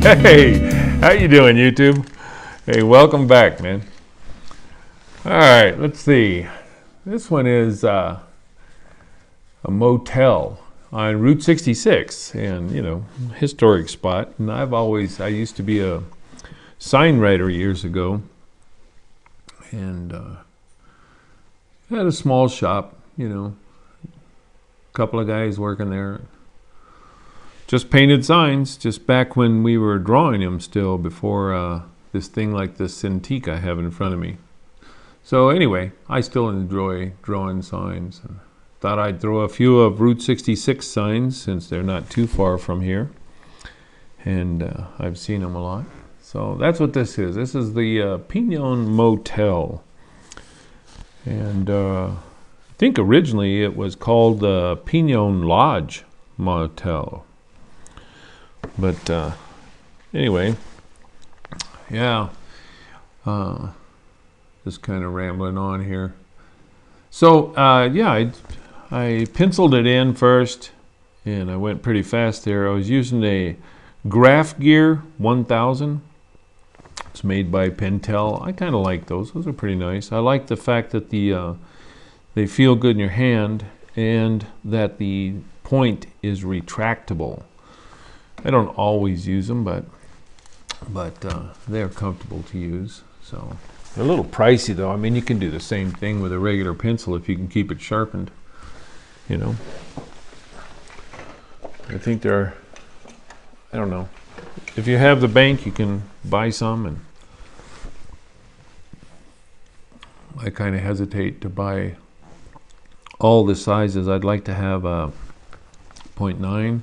Hey, how you doing, YouTube? Hey, welcome back, man. All right, let's see. This one is a motel on Route 66, and historic spot. And I used to be a sign writer years ago, and had a small shop. A couple of guys working there. Just painted signs, just back when we were drawing them still, before this thing like this Cintiq I have in front of me. So anyway, I still enjoy drawing signs. Thought I'd throw a few of Route 66 signs since they're not too far from here. And I've seen them a lot. So that's what this is. This is the Pinon Motel. And I think originally it was called the Pinon Lodge Motel. But anyway, yeah, just kind of rambling on here. So yeah, I penciled it in first, and I went pretty fast there. I was using a Graph Gear 1000. It's made by Pentel. I kind of like those. Those are pretty nice. I like the fact that they feel good in your hand, and that the point is retractable. I don't always use them, but they're comfortable to use. So they're a little pricey, though. I mean, you can do the same thing with a regular pencil if you can keep it sharpened. I think they're, I don't know. If you have the bank, you can buy some, and I kind of hesitate to buy all the sizes. I'd like to have a 0.9.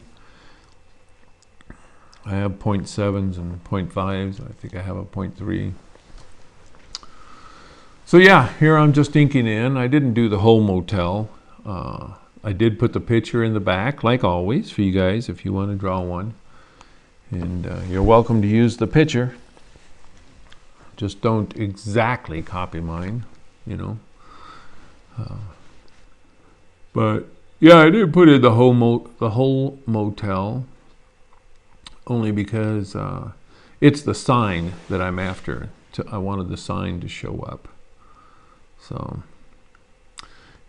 I have 0.7s and 0.5s. I think I have a 0.3. So yeah, here I'm just inking in. I didn't do the whole motel. I did put the picture in the back, like always, for you guys if you want to draw one. And you're welcome to use the picture. Just don't exactly copy mine, But yeah, I did put in the whole motel. Only because it's the sign that I'm after. I wanted the sign to show up. So,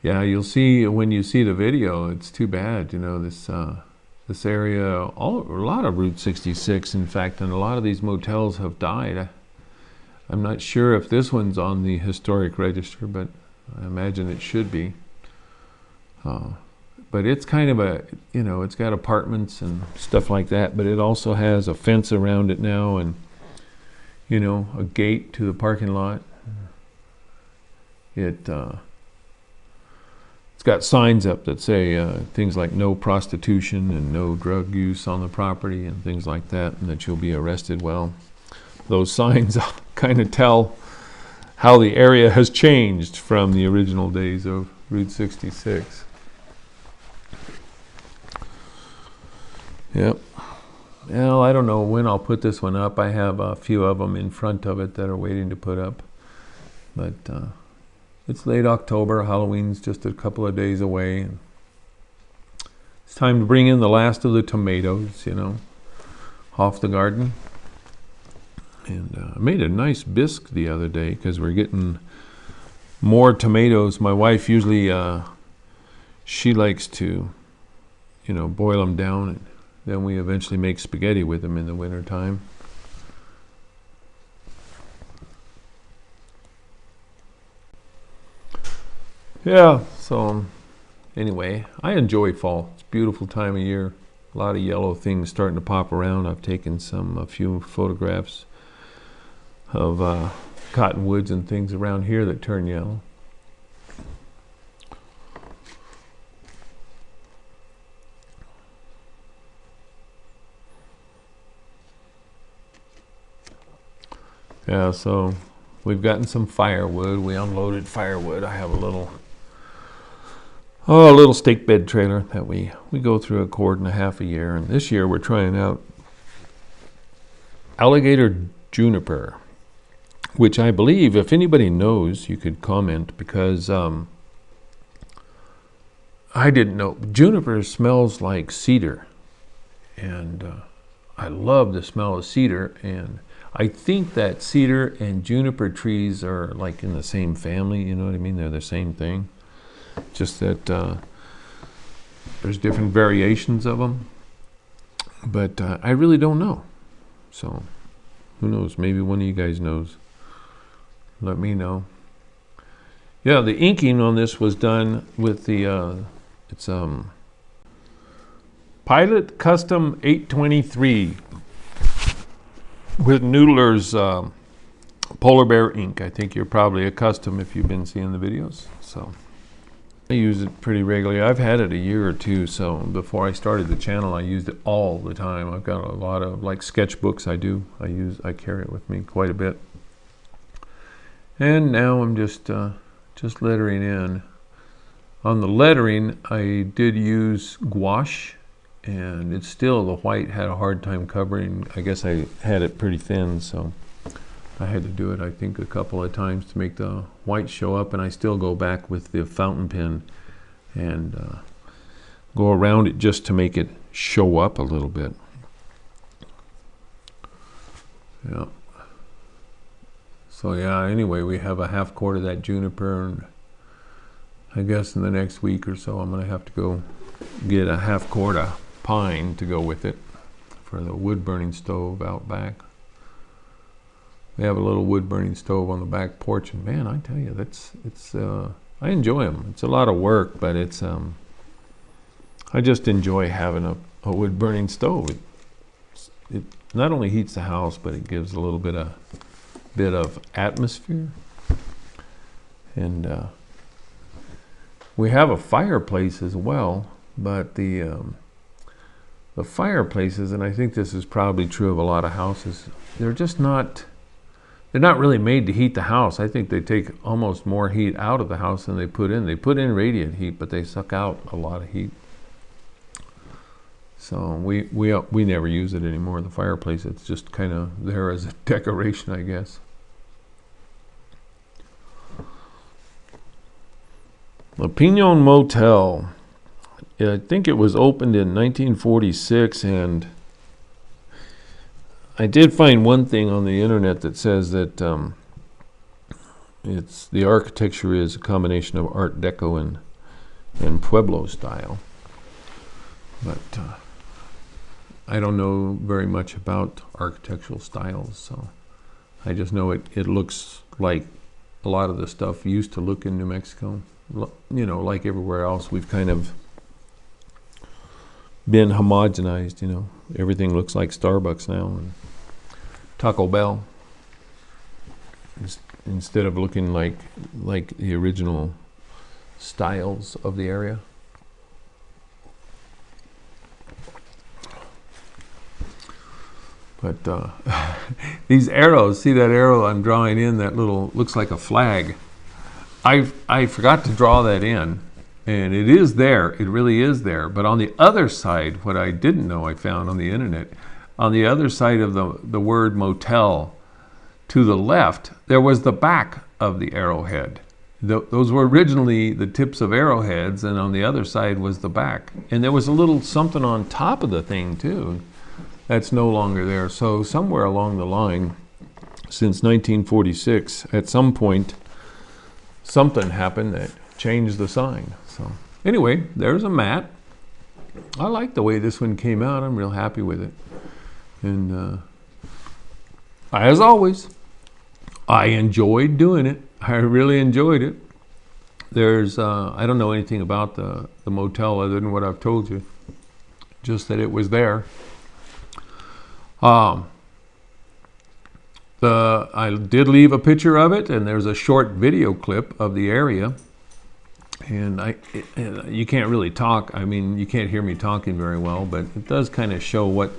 yeah, you'll see when you see the video. It's too bad, this area. A lot of Route 66, in fact, and a lot of these motels have died. I'm not sure if this one's on the historic register, but I imagine it should be. But it's kind of it's got apartments and stuff like that, but it also has a fence around it now, and, a gate to the parking lot. It's got signs up that say things like no prostitution and no drug use on the property and things like that, and that you'll be arrested. Well, those signs kind of tell how the area has changed from the original days of Route 66. Yep. Well, I don't know when I'll put this one up. I have a few of them in front of it that are waiting to put up. But it's late October. Halloween's just a couple of days away. And it's time to bring in the last of the tomatoes, off the garden. And I made a nice bisque the other day because we're getting more tomatoes. My wife usually, she likes to, boil them down, and then we eventually make spaghetti with them in the winter time. Yeah, so anyway, I enjoy fall. It's a beautiful time of year. A lot of yellow things starting to pop around. I've taken a few photographs of cottonwoods and things around here that turn yellow. Yeah, so we've gotten some firewood. We unloaded firewood. I have a little stake bed trailer that we go through a cord and a half a year. And this year we're trying out alligator juniper, which I believe, if anybody knows, you could comment, because I didn't know. Juniper smells like cedar, and I love the smell of cedar, and I think that cedar and juniper trees are like in the same family, you know what I mean? They're the same thing. Just that there's different variations of them. But I really don't know. So who knows? Maybe one of you guys knows. Let me know. Yeah, the inking on this was done with the, it's Pilot Custom 823 with Noodler's Polar Bear ink. I think you're probably accustomed if you've been seeing the videos. So I use it pretty regularly. I've had it a year or two, so before I started the channel, I used it all the time. I've got a lot of like sketchbooks I carry it with me quite a bit. And now I'm just lettering in. On the lettering, I did use gouache, and it's still, the white had a hard time covering. I guess I had it pretty thin, so I had to do it, I think, a couple of times to make the white show up, and I still go back with the fountain pen and go around it just to make it show up a little bit. Yeah. So yeah, anyway, we have a half quart of that juniper, and I guess in the next week or so I'm going to have to go get a half quart of pine to go with it for the wood burning stove out back. We have a little wood burning stove on the back porch, and man, I tell you, I enjoy them. It's a lot of work, but it's I just enjoy having a wood burning stove. It not only heats the house, but it gives a little bit of atmosphere. And we have a fireplace as well, but the fireplaces, and I think this is probably true of a lot of houses, they're not really made to heat the house. I think they take almost more heat out of the house than they put in. They put in radiant heat, but they suck out a lot of heat. So we never use it anymore, the fireplace. It's just kind of there as a decoration, I guess. The Pinon Motel. Yeah, I think it was opened in 1946, and I did find one thing on the internet that says that the architecture is a combination of Art Deco and Pueblo style. But I don't know very much about architectural styles, so I just know it looks like a lot of the stuff used to look in New Mexico. You know, like everywhere else, we've kind of been homogenized, you know. Everything looks like Starbucks now and Taco Bell, instead of looking like the original styles of the area. But these arrows, see that arrow I'm drawing in, that little, looks like a flag. I forgot to draw that in, and it is there, it really is there. But on the other side, what I didn't know I found on the internet, on the other side of the word motel, to the left, there was the back of the arrowhead. Those were originally the tips of arrowheads, and on the other side was the back. And there was a little something on top of the thing too that's no longer there. So somewhere along the line, since 1946, at some point, something happened that changed the sign. So anyway, there's a mat. I like the way this one came out. I'm real happy with it. And as always, I enjoyed doing it. I really enjoyed it. There's I don't know anything about the motel other than what I've told you, just that it was there. I did leave a picture of it, and there's a short video clip of the area. And you can't really talk. I mean, you can't hear me talking very well, but it does kind of show what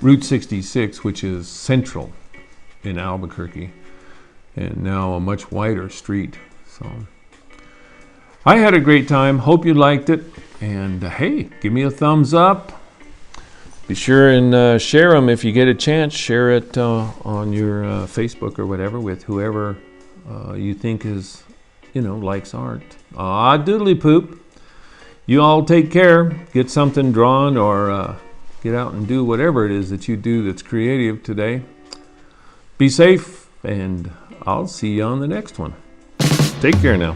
Route 66, which is central in Albuquerque, and now a much wider street. So I had a great time. Hope you liked it. And hey, give me a thumbs up. Be sure and share them if you get a chance. Share it on your Facebook or whatever with whoever you think is, likes art. Doodly poop. You all take care. Get something drawn or Get out and do whatever it is that you do that's creative today. Be safe, and I'll see you on the next one. Take care now.